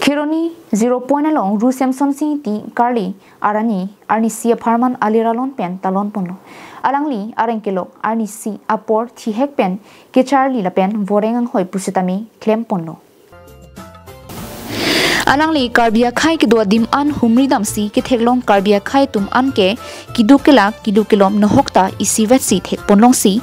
Kheroni 0 point along ru semson si ti karli arni si aparman alir alon pen talon ponlo alangli arengkelok arni si apor thi hek pen ke charli la pen vorengang hoi pusitami klem ponlo alangli karbia khai ki do dim an humri dam si ke theklong karbia khai tum an ke kidukilom no hokta isi vet si thek ponlong si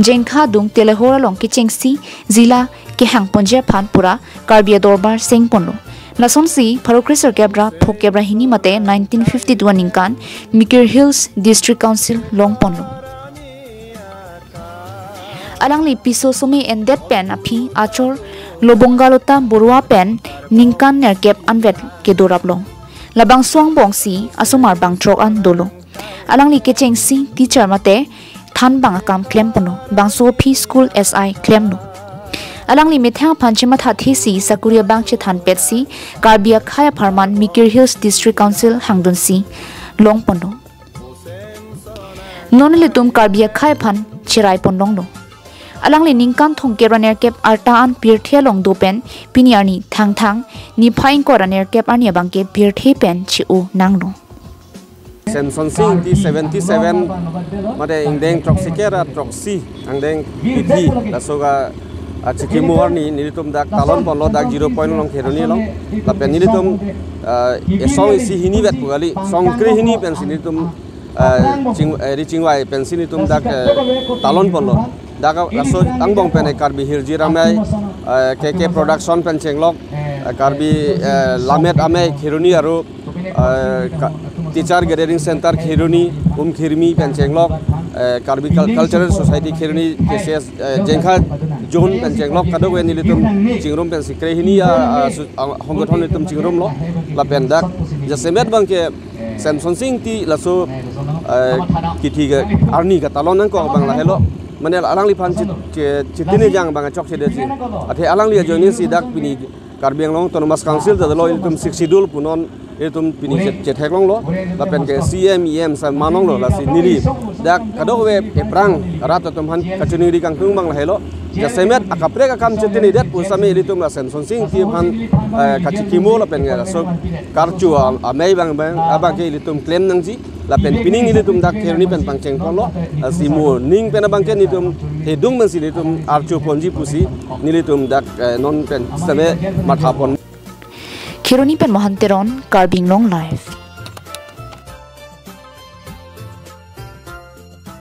jengkha dung telehora long ke chengsi zila ke hang ponje phan pura karbia dorbar seng ponlo Lason si Parokrisar Kebra Phok Kebra hini mate 1952 ningkan Mikir Hills District Council long ponlo alangli piso sumi endet pen api achor lobongalota borwa pen ningkan nerkep anvet ke dorablong labang swang bong si asumar bang trok an dolo alangli ke chengsi teacher mate than bang akam klem pono bangso phi school si klem no alangli mithang panchima thathi si sakuria bangche than petsi karbia khaya pharman Mikir Hills District Council hangdon si long pono nonle tum karbia khaya phan chirai ponlong no alangli ningkan thongke raner kep arta an pirthia long do pen piniarni thang ni phain ko raner kep ani bangke pirthi pen chiu nangno semson sing di 77 made Ingdeng troksikera troksi Ingdeng ithi lasoga Cikimu arni nilitum dak talon ponlo dak 0 point long Kheroni long tapi nilitum song isi hini vet pugali song kri hini pensi nilitum cingwai pensi nilitum dak talon ponlo dak laso angbong pen karbi hirji ramai KK production pen cenglok karbi lamet amai Kheroni aru teacher gathering center Kheroni khirmi pen cenglok karbi cultural society Kheroni KCS jengkha John pen cenglok kado wen nilitum cingrum pen sikre hini ya honggot nilitum cingrum lo la pen dak jasemet bangke semson sing ti laso kiti ga arni katalon nang ko bang la helo manel alangli phan chitine jang bang chok chede si athe alangli joini si dak pini karbiang long autonomous council da lo iltum siksidul punon iltum pini chethek long lo la pen ke CMEM sa manong lo la si nili dak kado we eprang rat tum han kachuni ri kang tung bang la helo jasemet akapre ka kam chitine det pusame ilitum la semson sing ti han kachikimo la pen ga so karchu amei bang abang ke ilitum claim nang ji la pen pining ilitum dak Kheroni pen pangcheng polo simu ning pen abang ke nitum hedung men silitum archu ponji pusi nilitum dak non pen same mathapon Kheroni pen mohanteron karbing long life